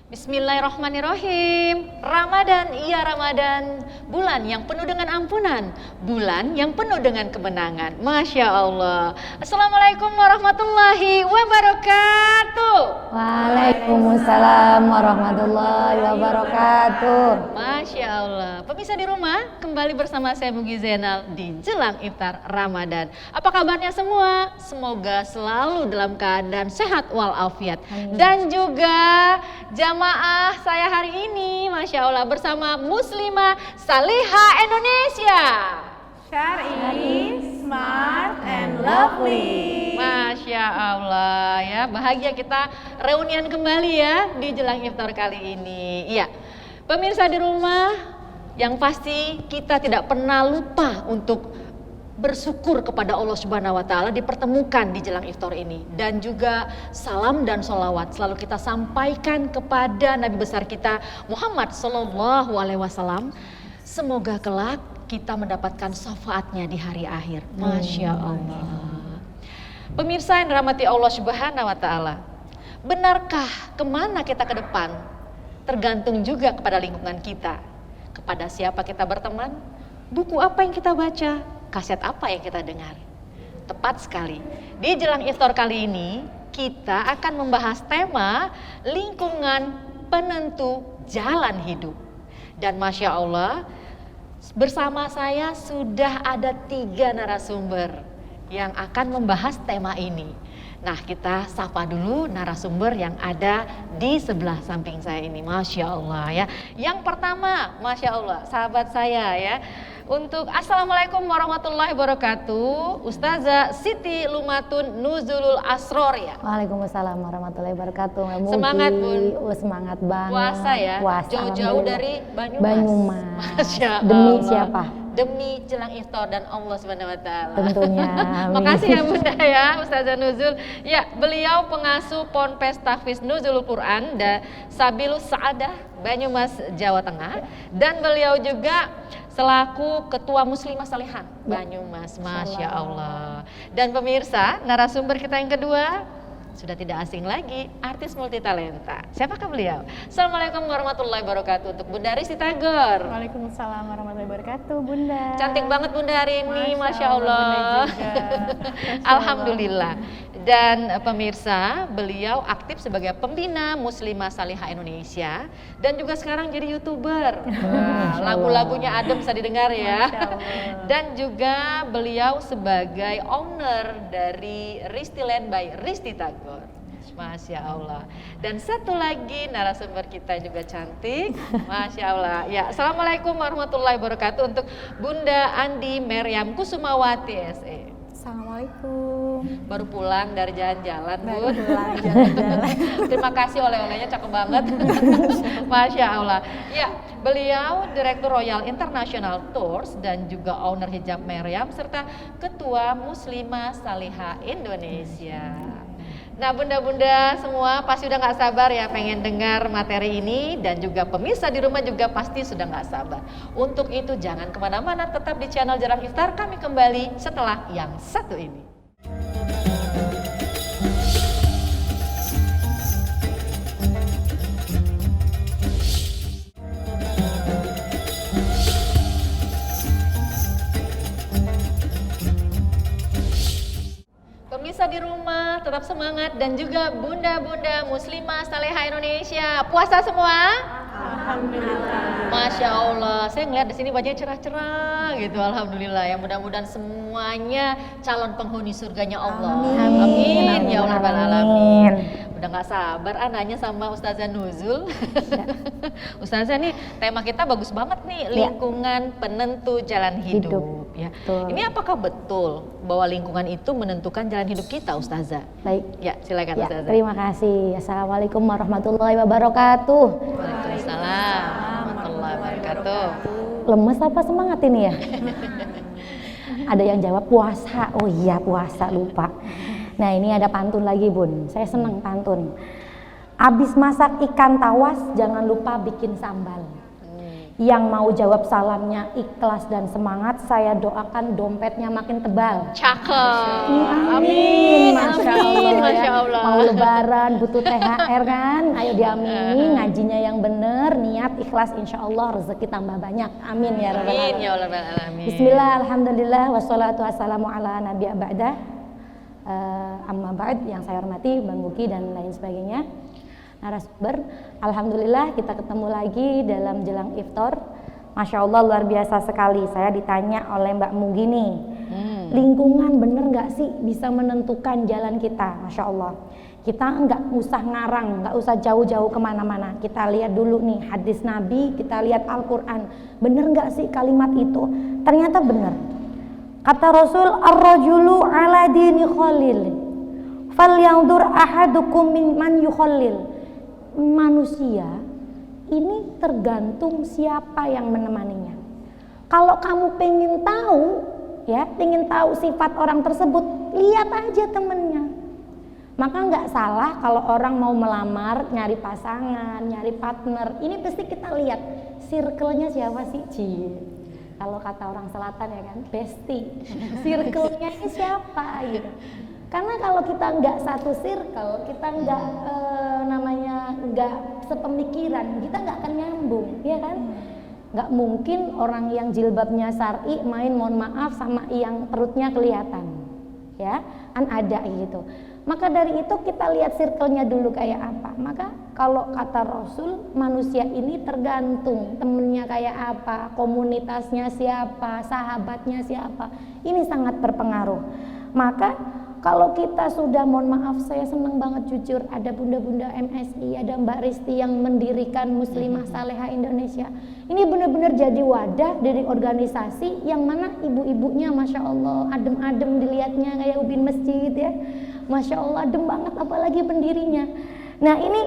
Bismillahirrahmanirrahim. Ramadan, iya Ramadan, bulan yang penuh dengan ampunan, bulan yang penuh dengan kemenangan. Masya Allah. Assalamualaikum warahmatullahi wabarakatuh. Waalaikumsalam warahmatullahi wabarakatuh. Masya Allah. Pemirsa di rumah, kembali bersama saya Mugi Zainal di Jelang Iftar Ramadan. Apa kabarnya semua? Semoga selalu dalam keadaan sehat walafiat. Dan juga jamaah saya hari ini, Masya Allah, bersama Muslimah Salihah Indonesia. Syar'i, smart, and lovely. Masya Allah ya, bahagia kita reunian kembali ya di Jelang Iftar kali ini. Iya, pemirsa di rumah, yang pasti kita tidak pernah lupa untuk bersyukur kepada Allah Subhanahu wa Ta'ala dipertemukan di Jelang Iftar ini. Dan juga salam dan sholawat selalu kita sampaikan kepada Nabi besar kita Muhammad Sallallahu Alaihi Wasallam. Semoga kelak kita mendapatkan syafaatnya di hari akhir. Masya Allah. Pemirsa yang dirahmati Allah Subhanahu wa Ta'ala, benarkah kemana kita ke depan? Tergantung juga kepada lingkungan kita. Kepada siapa kita berteman, buku apa yang kita baca, kaset apa yang kita dengar. Tepat sekali. Di Jelang Iftar kali ini, kita akan membahas tema lingkungan penentu jalan hidup. Dan Masya Allah, bersama saya sudah ada 3 narasumber yang akan membahas tema ini. Nah, kita sapa dulu narasumber yang ada di sebelah samping saya ini. Masya Allah ya. Yang pertama, Masya Allah, sahabat saya ya. Untuk Assalamualaikum warahmatullahi wabarakatuh, Ustazah Siti Lumatun Nuzulul Asror ya. Waalaikumsalam warahmatullahi wabarakatuh. Semangat Bun. Semangat banget. Puasa ya. Puasa, Jauh-jauh dari Banyumas. Banyumas. Masya Demi Allah. siapa? Demi Jelang Iftar dan Allah Subhanahu wa Ta'ala. Tentunya. Makasih ya Bunda ya, Ustazah Nuzul. Ya, beliau pengasuh Ponpes Tahfiz Nuzulul Quran dan Sabilus Sa'adah Banyumas, Jawa Tengah. Dan beliau juga selaku Ketua Muslimah Salihah Banyumas. Masya Allah. Dan pemirsa, narasumber kita yang kedua sudah tidak asing lagi, artis multitalenta. Siapakah beliau? Assalamualaikum warahmatullahi wabarakatuh. Untuk Bunda Risti Tagor. Waalaikumsalam warahmatullahi wabarakatuh, Bunda. Cantik banget Bunda hari ini, Masya Allah. Bunda juga. Alhamdulillah. Dan pemirsa, beliau aktif sebagai pembina Muslimah Salihah Indonesia dan juga sekarang jadi YouTuber. Nah, lagu-lagunya adem bisa didengar ya. Dan juga beliau sebagai owner dari Ristiland by Risti Tagor. Masya Allah. Dan satu lagi narasumber kita juga cantik. Masya Allah. Ya, Assalamualaikum warahmatullahi wabarakatuh untuk Bunda Andi Meriam Kusumawati SE. Assalamualaikum. Baru pulang dari jalan-jalan, Baru Bun. pulang jalan-jalan. Terima kasih oleh-olehnya cakep banget. Masya Allah. Ya, beliau Direktur Royal International Tours dan juga owner Hijab Meriam serta Ketua Muslimah Salihah Indonesia. Nah, bunda-bunda semua pasti udah gak sabar ya pengen dengar materi ini, dan juga pemirsa di rumah juga pasti sudah gak sabar. Untuk itu jangan kemana-mana, tetap di channel Jelang Iftar. Kami kembali setelah yang satu ini. Pemirsa di rumah tetap semangat, dan juga bunda-bunda Muslimah Salihah Indonesia. Puasa semua? Alhamdulillah. Masya Allah, saya ngeliat di sini wajahnya cerah-cerah gitu. Alhamdulillah ya, mudah-mudahan semuanya calon penghuni surganya Allah. Amin. Ya Allah rabbal alamin. Udah gak sabar nanya sama Ustazah Nuzul. Ustazah nih, tema kita bagus banget nih, lingkungan penentu jalan hidup. Ya. Ini apakah betul bahwa lingkungan itu menentukan jalan hidup kita, Ustazah? Baik. Ya, silakan Ustazah. Terima kasih. Assalamualaikum warahmatullahi wabarakatuh. Waalaikumsalam warahmatullahi wabarakatuh. Lemes apa semangat ini ya? Ada yang jawab puasa. Oh iya, puasa, lupa. Nah, ini ada pantun lagi, Bun. Saya seneng pantun. Abis masak ikan tawas, jangan lupa bikin sambal. Yang mau jawab salamnya ikhlas dan semangat, saya doakan dompetnya makin tebal. Cakep. Amin. Masya Amin. Allah, Masya ya. Allah. Mau lebaran butuh THR kan? Ayo diamini, ngajinya yang bener, niat ikhlas, insya Allah rezeki tambah banyak. Amin ya rabbal Amin alamin. ya rabbal alamin. Bismillah, alhamdulillah, wassalatu wassalamu ala nabi ba'da. Amma ba'd, yang saya hormati Bang Mugi dan lain sebagainya, narasumber. Alhamdulillah kita ketemu lagi dalam jelang iftar. Masya Allah luar biasa sekali. Saya ditanya oleh Mbak Mugi nih, lingkungan bener nggak sih bisa menentukan jalan kita? Masya Allah. Kita nggak usah ngarang, nggak usah jauh-jauh kemana-mana. Kita lihat dulu nih hadis Nabi, kita lihat Al-Quran. Bener nggak sih kalimat itu? Ternyata bener. Kata Rasul, ar-rajulu ala dini khalil, falyanzur ahadukum mimman yukhallil. Manusia ini tergantung siapa yang menemaninya. Kalau kamu pengen tahu, ya, pengen tahu sifat orang tersebut, lihat aja temennya. Maka nggak salah kalau orang mau melamar, nyari pasangan, nyari partner. Ini pasti kita lihat circle-nya siapa sih, Cie. Kalau kata orang selatan ya kan, bestie. Circle-nya ini siapa gitu. Karena kalau kita nggak satu circle, kita nggak nggak sepemikiran, kita nggak akan nyambung, ya kan? Nggak mungkin orang yang jilbabnya syar'i main mohon maaf sama yang perutnya kelihatan, ya kan ada gitu. Maka dari itu kita lihat circle-nya dulu kayak apa. Maka kalau kata Rasul, manusia ini tergantung temennya kayak apa, komunitasnya siapa, sahabatnya siapa. Ini sangat berpengaruh. Maka kalau kita sudah, mohon maaf saya senang banget jujur, ada bunda-bunda MSI, ada Mbak Risti yang mendirikan Muslimah Saleha Indonesia. Ini benar-benar jadi wadah dari organisasi yang mana ibu-ibunya Masya Allah adem-adem dilihatnya kayak ubin masjid ya. Masya Allah adem banget, apalagi pendirinya. Nah ini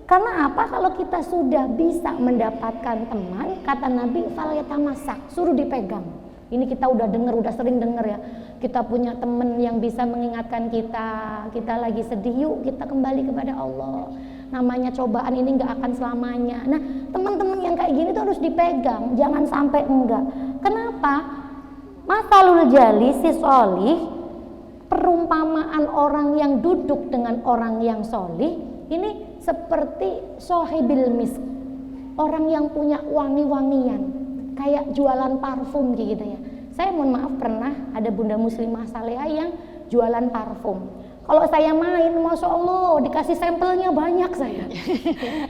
karena apa? Kalau kita sudah bisa mendapatkan teman, kata Nabi falyatamasak, suruh dipegang. Ini kita udah dengar, udah sering dengar ya. Kita punya teman yang bisa mengingatkan kita lagi sedih, yuk kita kembali kepada Allah. Namanya cobaan ini nggak akan selamanya. Nah teman-teman yang kayak gini tuh harus dipegang, jangan sampai enggak. Kenapa? Masalul jalisi sholih, perumpamaan orang yang duduk dengan orang yang sholih ini seperti sohibil misk, orang yang punya wangi-wangian, kayak jualan parfum gitu ya. Saya mohon maaf pernah ada bunda muslimah salehah yang jualan parfum. Kalau saya main, Masya Allah dikasih sampelnya banyak saya.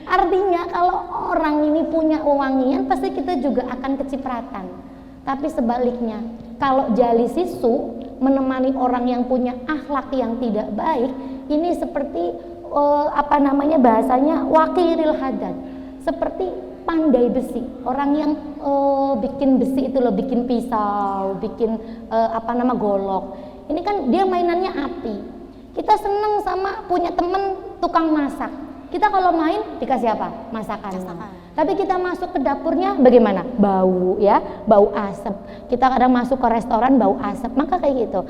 Artinya kalau orang ini punya wangian pasti kita juga akan kecipratan. Tapi sebaliknya, kalau jalisisu menemani orang yang punya akhlak yang tidak baik, ini seperti bahasanya wakiril hadad, seperti pandai besi. Orang yang bikin besi itu loh, bikin pisau, bikin golok. Ini kan dia mainannya api. Kita seneng sama punya temen tukang masak. Kita kalau main dikasih apa? Masakan. Tapi kita masuk ke dapurnya bagaimana? Bau ya, bau asap. Kita kadang masuk ke restoran bau asap. Maka kayak gitu.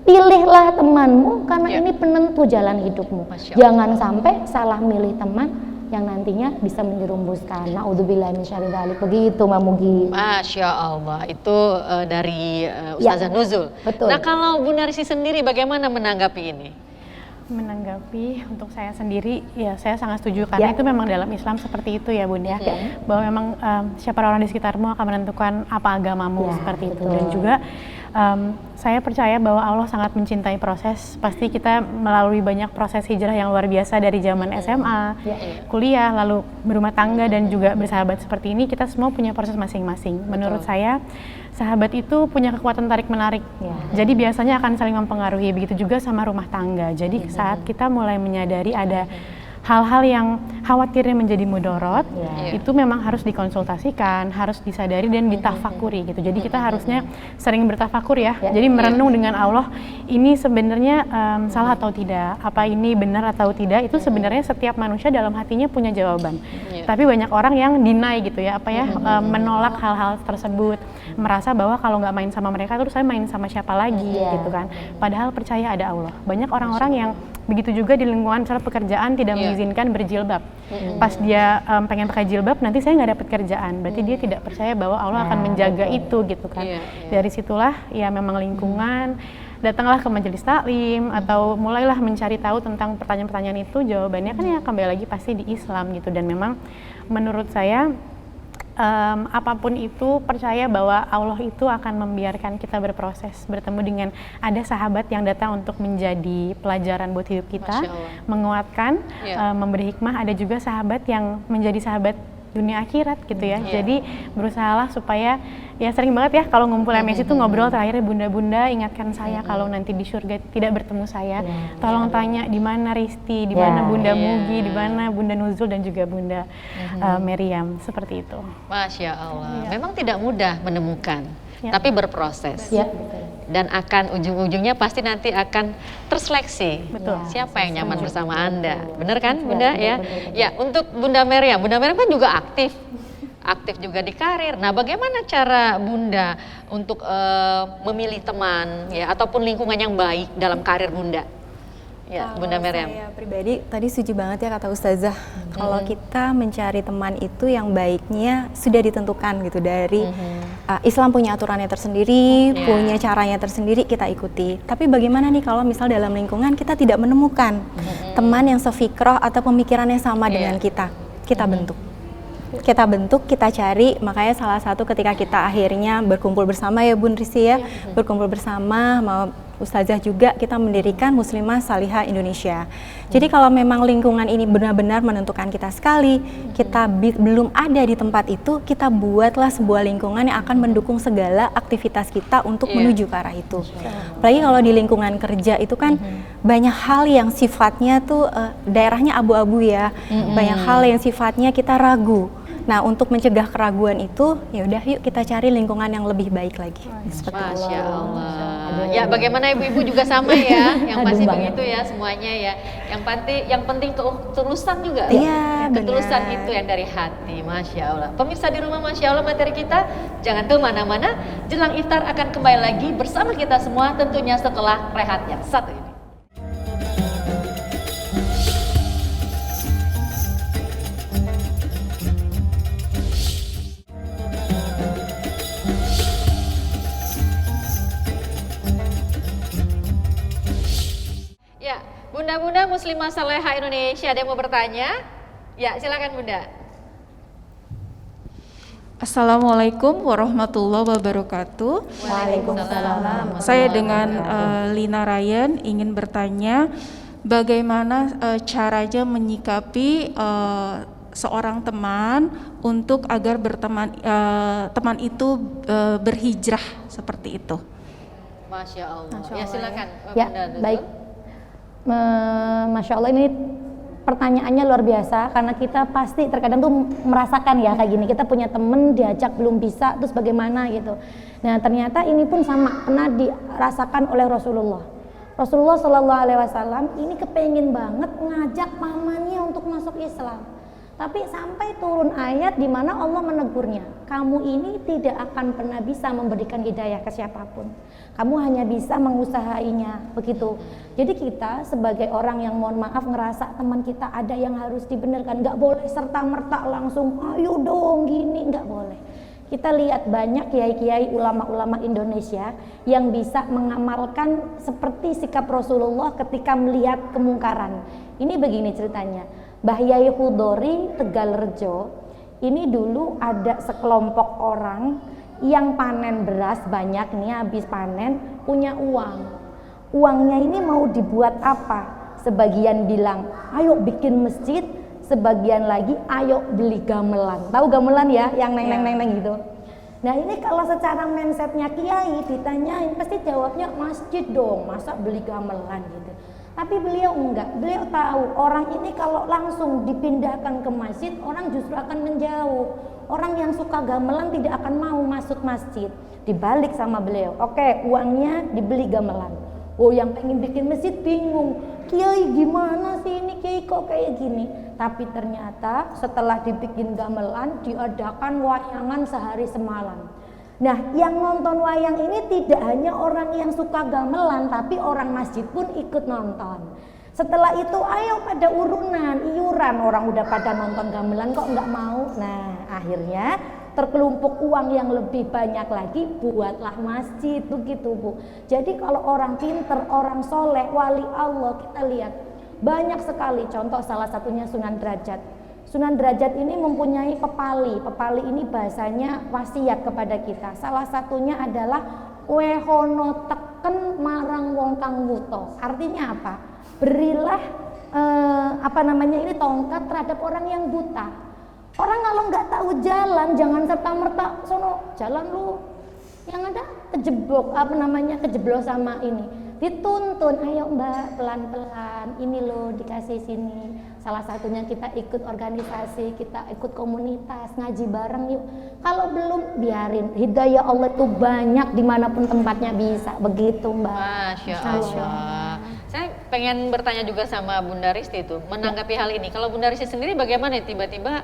Pilihlah temanmu karena ini penentu jalan hidupmu. Jangan sampai salah milih teman yang nantinya bisa menjerumuskan. Naudzubillahi min syarri dzalik. Begitu Mbak Mugi. Masya Allah, itu dari Ustazah Nuzul. Betul. Nah kalau Bunda Risi sendiri bagaimana menanggapi ini? Menanggapi untuk saya sendiri, ya saya sangat setuju karena itu memang dalam Islam seperti itu ya Bunda, bahwa memang siapa orang di sekitarmu akan menentukan apa agamamu seperti itu. Dan juga saya percaya bahwa Allah sangat mencintai proses. Pasti kita melalui banyak proses hijrah yang luar biasa dari zaman SMA, kuliah, lalu berumah tangga dan juga bersahabat seperti ini. Kita semua punya proses masing-masing. Menurut saya sahabat itu punya kekuatan tarik menarik. Jadi biasanya akan saling mempengaruhi. Begitu juga sama rumah tangga. Jadi saat kita mulai menyadari ada hal-hal yang khawatirnya menjadi mudorot, itu memang harus dikonsultasikan, harus disadari dan ditafakuri gitu. Jadi kita harusnya sering bertafakur ya. Jadi merenung dengan Allah, ini sebenarnya salah atau tidak, apa ini benar atau tidak, itu sebenarnya setiap manusia dalam hatinya punya jawaban. Tapi banyak orang yang deny gitu ya, menolak hal-hal tersebut, merasa bahwa kalau nggak main sama mereka terus saya main sama siapa lagi gitu kan. Padahal percaya ada Allah. Banyak orang-orang yang Begitu juga di lingkungan misalnya pekerjaan tidak mengizinkan berjilbab. Pas dia pengen pakai jilbab, nanti saya nggak dapat kerjaan. Berarti dia tidak percaya bahwa Allah akan menjaga itu gitu kan. Dari situlah ya memang lingkungan, datanglah ke majelis taklim atau mulailah mencari tahu tentang pertanyaan-pertanyaan itu, jawabannya kan ya kembali lagi pasti di Islam gitu. Dan memang menurut saya apapun itu, percaya bahwa Allah itu akan membiarkan kita berproses, bertemu dengan ada sahabat yang datang untuk menjadi pelajaran buat hidup kita, menguatkan, memberi hikmah. Ada juga sahabat yang menjadi sahabat dunia akhirat gitu ya. Jadi berusahalah supaya ya sering banget ya kalau ngumpul MSI itu ngobrol terakhir, bunda-bunda ingatkan saya kalau nanti di surga tidak bertemu saya, tolong tanya di mana Risti, di mana Bunda Mugi, di mana Bunda Nuzul dan juga Bunda Meriam, seperti itu. Masya Allah. Memang tidak mudah menemukan, tapi berproses. Dan akan ujung-ujungnya pasti nanti akan terseleksi. Siapa yang nyaman bersama Anda. Benar kan Bunda ya? Ya, untuk Bunda Meriam kan juga aktif juga di karir. Nah, bagaimana cara Bunda untuk memilih teman ya ataupun lingkungan yang baik dalam karir Bunda? Ya, Bunda Meriam. Saya pribadi tadi setuju banget ya kata Ustazah. Kalau kita mencari teman itu yang baiknya sudah ditentukan gitu dari Islam punya aturannya tersendiri, punya caranya tersendiri, kita ikuti. Tapi bagaimana nih kalau misal dalam lingkungan kita tidak menemukan teman yang sefikroh atau pemikirannya sama dengan kita bentuk. Kita cari, makanya salah satu ketika kita akhirnya berkumpul bersama ya Bun Risi ya, berkumpul bersama, mau Ustazah juga, kita mendirikan Muslimah Salihah Indonesia. Jadi kalau memang lingkungan ini benar-benar menentukan kita sekali, kita belum ada di tempat itu, kita buatlah sebuah lingkungan yang akan mendukung segala aktivitas kita untuk menuju ke arah itu. Apalagi kalau di lingkungan kerja itu kan banyak hal yang sifatnya tuh daerahnya abu-abu ya, banyak hal yang sifatnya kita ragu. Nah, untuk mencegah keraguan itu, ya udah yuk kita cari lingkungan yang lebih baik lagi. Masya Allah. Ya, bagaimana ibu-ibu juga sama ya, yang pasti begitu ya semuanya ya. Yang penting ketulusan juga. Iya, ketulusan itu yang dari hati. Masya Allah. Pemirsa di rumah, Masya Allah, materi kita jangan kemana-mana. Jelang iftar akan kembali lagi bersama kita semua, tentunya setelah rehat yang satu ini. Bunda-bunda Muslimah Salihah Indonesia, ada yang mau bertanya? Ya, silakan Bunda. Assalamualaikum warahmatullahi wabarakatuh. Waalaikumsalam. Saya dengan Lina Ryan ingin bertanya, bagaimana caranya menyikapi seorang teman untuk agar teman itu berhijrah seperti itu. Masya Allah. Ya, silakan. Ya, baik. Masya Allah, ini pertanyaannya luar biasa karena kita pasti terkadang tuh merasakan ya kayak gini, kita punya temen diajak belum bisa, terus bagaimana gitu. Nah, ternyata ini pun sama pernah dirasakan oleh Rasulullah Shallallahu Alaihi Wasallam. Ini kepengen banget ngajak pamannya untuk masuk Islam, tapi sampai turun ayat di mana Allah menegurnya, kamu ini tidak akan pernah bisa memberikan hidayah ke siapapun, kamu hanya bisa mengusahainya, begitu. Jadi kita sebagai orang yang mohon maaf ngerasa teman kita ada yang harus dibenarkan, nggak boleh serta-merta langsung ayo dong gini, nggak boleh. Kita lihat banyak kiai-kiai ulama-ulama Indonesia yang bisa mengamalkan seperti sikap Rasulullah ketika melihat kemungkaran. Ini begini ceritanya, Mbah Yai Hudori Tegalrejo, ini dulu ada sekelompok orang yang panen beras banyak nih, habis panen punya uangnya ini mau dibuat apa? Sebagian bilang ayo bikin masjid, sebagian lagi ayo beli gamelan. Tahu gamelan ya, yang neng gitu. Nah, ini kalau secara mindsetnya kiai ditanyain pasti jawabnya masjid dong, masa beli gamelan gitu. Tapi beliau enggak, beliau tahu orang ini kalau langsung dipindahkan ke masjid, orang justru akan menjauh. Orang yang suka gamelan tidak akan mau masuk masjid. Dibalik sama beliau, oke, uangnya dibeli gamelan. Oh, yang pengen bikin masjid bingung, kiai gimana sih ini, kiai kok kayak gini. Tapi ternyata setelah dibikin gamelan, diadakan wayangan sehari semalam. Nah, yang nonton wayang ini tidak hanya orang yang suka gamelan, tapi orang masjid pun ikut nonton. Setelah itu ayo pada iuran, orang udah pada nonton gamelan kok nggak mau. Nah akhirnya terkelumpuk uang yang lebih banyak lagi, buatlah masjid, begitu Bu. Jadi kalau orang pinter, orang soleh, wali Allah, kita lihat banyak sekali contoh, salah satunya Sunan Derajat. Sunan Derajat ini mempunyai pepali ini bahasanya wasiat kepada kita. Salah satunya adalah wehono teken marang wong kang wuto. Artinya apa? Berilah ini tongkat terhadap orang yang buta. Orang kalau nggak tahu jalan, jangan serta-merta sono jalan lu, yang ada kejeblos sama ini. Dituntun, ayo Mbak pelan-pelan, ini loh dikasih sini. Salah satunya kita ikut organisasi, kita ikut komunitas, ngaji bareng yuk. Kalau belum biarin, hidayah Allah itu banyak dimanapun tempatnya bisa, begitu Mbak. Masya Allah. Saya pengen bertanya juga sama Bunda Risti itu, menanggapi hal ini. Kalau Bunda Risti sendiri bagaimana tiba-tiba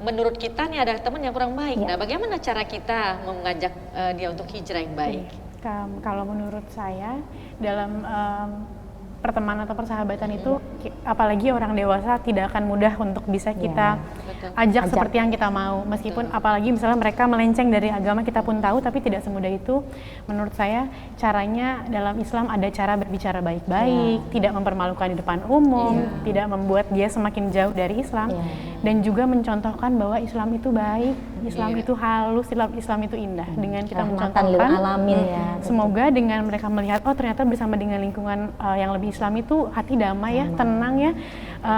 menurut kita nih ada teman yang kurang baik. Nah bagaimana cara kita mengajak dia untuk hijrah yang baik? Kalau menurut saya dalam pertemanan atau persahabatan itu, apalagi orang dewasa tidak akan mudah untuk bisa kita ajak seperti yang kita mau, meskipun apalagi misalnya mereka melenceng dari agama, kita pun tahu, tapi tidak semudah itu. Menurut saya caranya dalam Islam ada cara berbicara baik-baik, tidak mempermalukan di depan umum, tidak membuat dia semakin jauh dari Islam, dan juga mencontohkan bahwa Islam itu baik, Islam itu halus, Islam itu indah. Dengan kita mencontohkan, semoga dengan mereka melihat, oh ternyata bersama dengan lingkungan yang lebih Islam itu hati damai ya, tenang ya,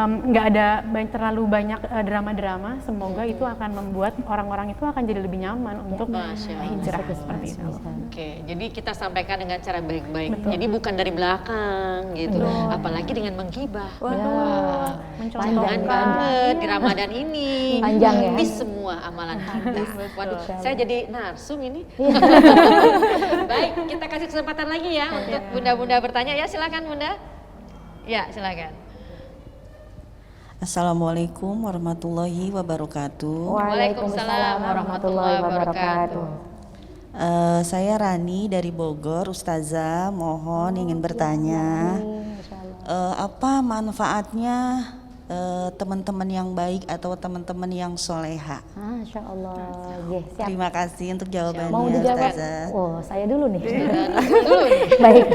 nggak ada terlalu banyak drama-drama. Semoga itu akan membuat orang-orang itu akan jadi lebih nyaman untuk hijrah seperti itu. Oke, jadi kita sampaikan dengan cara baik-baik. Jadi bukan dari belakang gitu. Apalagi dengan menggibah. Mencontohkan banget di Ramadan ini. Panjang ya. Habis semua amalan kita. Waduh, saya jadi narsum ini. Baik, kita kasih kesempatan lagi ya untuk bunda-bunda bertanya. Ya silakan Bunda. Ya silakan. Assalamualaikum warahmatullahi wabarakatuh. Waalaikumsalam warahmatullahi wabarakatuh. Saya Rani dari Bogor, Ustazah. Mohon ingin bertanya, apa manfaatnya teman-teman yang baik atau teman-teman yang soleha? Masya Allah. Siap. Terima kasih untuk jawabannya. Mau dijawab? Ustazah. Oh, saya dulu nih. Baik.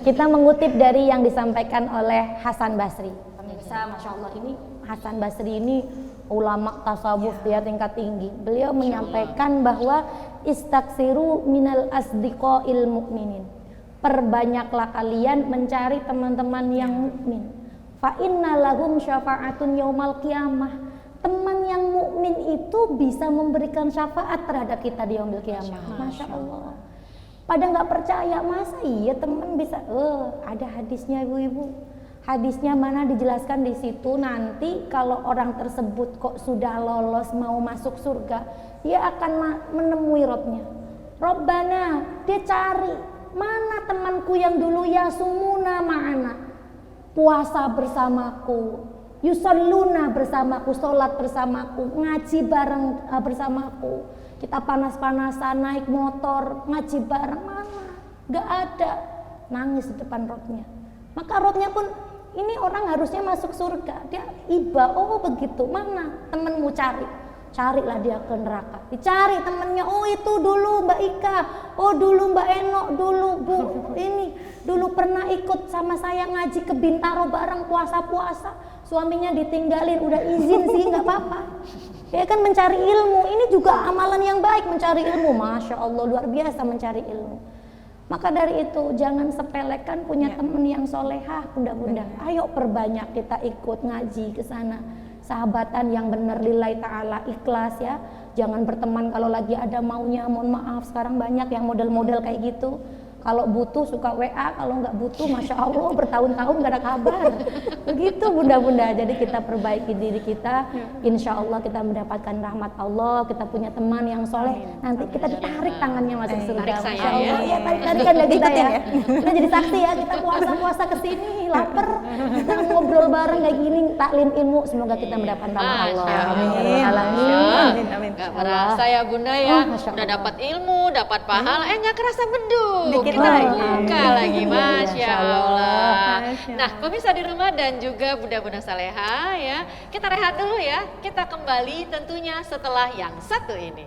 Kita mengutip dari yang disampaikan oleh Hasan Basri. Pemirsa, Masya Allah, ini Hasan Basri ini ulama tasawuf dia tingkat tinggi. Beliau menyampaikan bahwa istaksiru minal asdiqoil mu'minin. Perbanyaklah kalian mencari teman-teman yang mukmin. Fa inna lahum syafa'atun yaumal qiyamah. Teman yang mukmin itu bisa memberikan syafaat terhadap kita di yaumil qiyamah. Masya Allah. Pada nggak percaya, masa iya teman bisa? Ada hadisnya ibu-ibu. Hadisnya mana dijelaskan di situ, nanti kalau orang tersebut kok sudah lolos mau masuk surga, dia akan menemui Robnya. Robbana, dia cari mana temanku yang dulu yasumuna ma'ana, puasa bersamaku, yusalluna bersamaku, sholat bersamaku, ngaji bareng bersamaku, kita panas-panasan naik motor ngaji bareng, mana? Gak ada. Nangis di depan Robnya. Maka Robnya pun, ini orang harusnya masuk surga, dia iba, oh begitu, mana temenmu, carilah dia ke neraka, dicari temennya, oh itu dulu Mbak Ika, oh dulu Mbak Eno, dulu Bu ini, dulu pernah ikut sama saya ngaji ke Bintaro bareng puasa-puasa, suaminya ditinggalin, udah izin sih nggak apa-apa. Ya kan mencari ilmu, ini juga amalan yang baik, mencari ilmu, Masya Allah luar biasa mencari ilmu. Maka dari itu jangan sepelekan punya teman yang solehah, bunda-bunda. Ayo perbanyak kita ikut ngaji ke sana. Sahabatan yang benar lillahi ta'ala, ikhlas ya. Jangan berteman kalau lagi ada maunya, mohon maaf sekarang banyak yang model-model kayak gitu. Kalau butuh suka WA, kalau nggak butuh Masya Allah bertahun-tahun nggak ada kabar. Begitu bunda-bunda, jadi kita perbaiki diri kita, insya Allah kita mendapatkan rahmat Allah, kita punya teman yang soleh, nanti kita ditarik tangannya masuk surga. Masya Allah, ya tarik-tarikan ya kita ya. Kita jadi saksi ya, kita puasa-puasa kesini, lapar, kita ngobrol bareng kayak gini, taklim ilmu, semoga kita mendapatkan rahmat Allah. Amin. Gak merasa ya bunda ya, udah dapat ilmu, dapat pahala, nggak kerasa beduk. kita buka lagi, Masya Allah. Masya Nah, pemirsa di rumah dan juga bunda-bunda saleha ya, kita rehat dulu ya. Kita kembali tentunya setelah yang satu ini.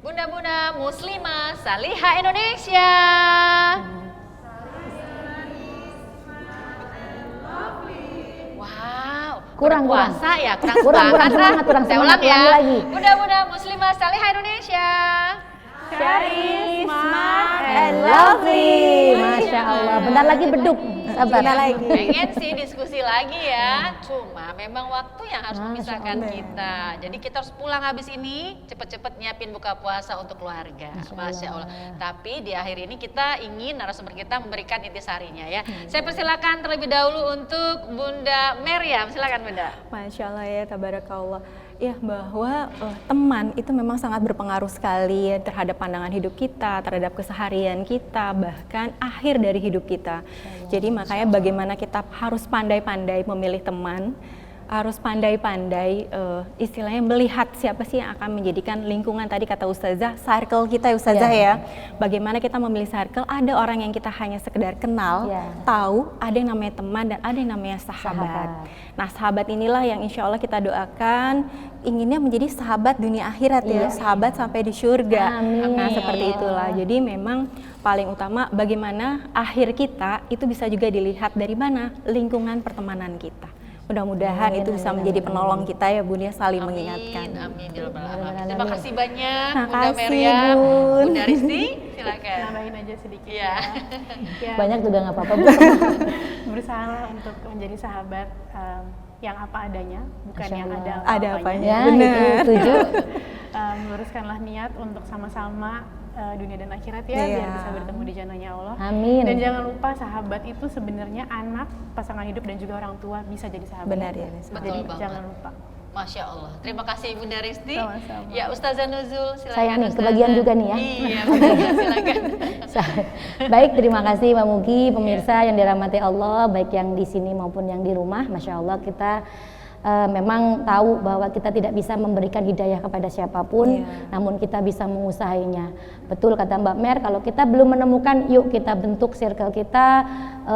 Bunda-bunda muslimah salihah Indonesia. Wow, Kurang, puasa ya, kurang Kurang semangat, kurang Saya semangat, ulang ya. ulangi lagi. Bunda-bunda muslimah salihah Indonesia. Smart And lovely, Masya Allah. Bentar lagi beduk, sabar. Bentar lagi. Pengen sih diskusi lagi ya, cuma memang waktu yang harus memisahkan kita. Jadi kita harus pulang habis ini, cepet-cepet nyiapin buka puasa untuk keluarga. Masya Allah. Tapi di akhir ini kita ingin narasumber kita memberikan intisarinya ya. Saya persilakan terlebih dahulu untuk Bunda Meriam. Silakan Bunda. Masya Allah ya, tabarakallah. Ya, bahwa teman itu memang sangat berpengaruh sekali terhadap pandangan hidup kita, terhadap keseharian kita, bahkan akhir dari hidup kita. Jadi makanya bagaimana kita harus pandai-pandai memilih teman, harus pandai-pandai istilahnya melihat siapa sih yang akan menjadikan lingkungan, tadi kata Ustazah, circle kita ya Ustazah ya. Bagaimana kita memilih circle, ada orang yang kita hanya sekedar kenal, tahu, ada yang namanya teman dan ada yang namanya sahabat. Nah, sahabat inilah yang insya Allah kita doakan inginnya menjadi sahabat dunia akhirat ya, sahabat sampai di surga. Nah, seperti itulah. Jadi memang paling utama bagaimana akhir kita itu bisa juga dilihat dari mana lingkungan pertemanan kita. Mudah-mudahan itu bisa menjadi penolong kita ya Bun ya, saling mengingatkan. Amin. Ya Rabbal Alamin. Terima kasih banyak Bunda Makasih, Meriam. Bun. Bunda Risti, silakan. Nambahin aja sedikit Iya. ya. Banyak juga nggak apa-apa, Bu. Berusaha untuk menjadi sahabat yang apa adanya, bukan Masya yang Allah. Ada apanya? Ya, Benar. itu setuju. Meluruskanlah niat untuk sama-sama dunia dan akhirat ya, Iya. biar bisa bertemu di jannahnya Allah. Amin. Dan jangan lupa sahabat itu sebenarnya anak, pasangan hidup dan juga orang tua bisa jadi sahabat. Benar ya. Betul Jadi banget. jangan lupa. Masya Allah. Terima kasih Bunda Risti. Sama-sama. Ya Ustazah Nuzul, silakan. Saya nih, Ustazah. kebagian juga nih ya. Iya, Ustazah, silakan. Baik, terima kasih Mbak Mugi, pemirsa yang dirahmati Allah, baik yang di sini maupun yang di rumah. Masya Allah, kita memang tahu bahwa kita tidak bisa memberikan hidayah kepada siapapun, namun kita bisa mengusahainya. Betul kata Mbak Mer, kalau kita belum menemukan, yuk kita bentuk circle kita,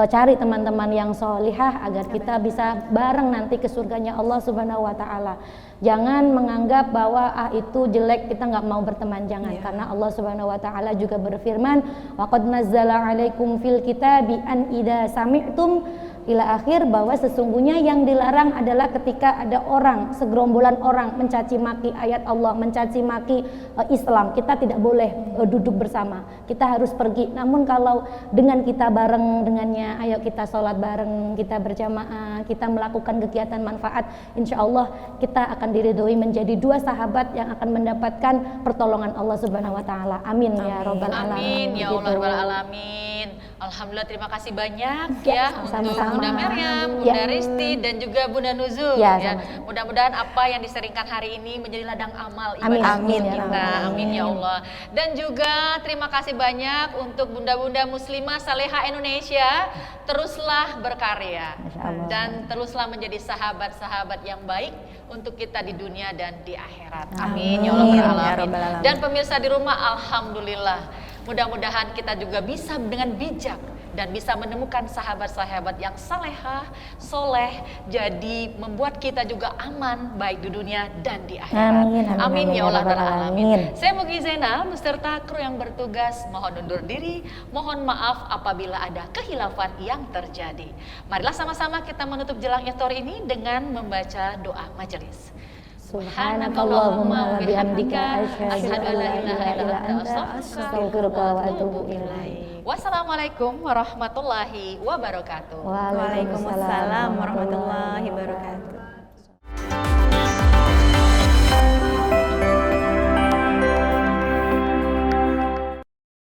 cari teman-teman yang solihah agar kita bisa bareng nanti ke surganya Allah Subhanahu Wa Taala. Jangan menganggap bahwa itu jelek, kita nggak mau berteman, jangan, karena Allah Subhanahu Wa Taala juga berfirman, waqad nazzala alaikum fil kitabi an idza sami'tum ila akhir, bahwa sesungguhnya yang dilarang adalah ketika ada orang, segerombolan orang mencaci maki ayat Allah, mencaci maki Islam, kita tidak boleh duduk bersama, kita harus pergi. Namun kalau dengan kita bareng dengannya, ayo kita sholat bareng, kita berjamaah, kita melakukan kegiatan manfaat, insya Allah kita akan diridhoi menjadi dua sahabat yang akan mendapatkan pertolongan Allah Subhanahu Wa Taala. Amin ya Rabbal Alamin. Amin ya Allah Rabbal Alamin. Alhamdulillah, terima kasih banyak ya untuk sama-sama. Bunda Meriam, Bunda Risti dan juga Bunda Nuzul Ya, ya. sama-sama. Mudah-mudahan apa yang diseringkan hari ini menjadi ladang amal Amin. ibadah Amin, ya kita. Allah. Amin ya Allah. Dan juga terima kasih banyak untuk bunda-bunda muslimah saleha Indonesia. Teruslah berkarya Masya Allah. dan teruslah menjadi sahabat-sahabat yang baik untuk kita di dunia dan di akhirat. Amin ya Amin, Allah ya Alamin. Rabbal Alamin. Dan pemirsa di rumah, alhamdulillah. Mudah-mudahan kita juga bisa dengan bijak dan bisa menemukan sahabat-sahabat yang salehah, soleh, jadi membuat kita juga aman baik di dunia dan di akhirat. Amin, Ya Allah Rabbal Rabbal Alamin. Alamin. Saya Mugi Zainal beserta kru yang bertugas mohon undur diri, mohon maaf apabila ada kehilafan yang terjadi. Marilah sama-sama kita menutup jelang iftar ini dengan membaca doa majelis. Subhanakallahumma wa bihamdika asyhadu an la ilaha illa anta astaghfiruka wa atubu ilaik. Wassalamualaikum warahmatullahi wabarakatuh. Waalaikumsalam warahmatullahi wabarakatuh.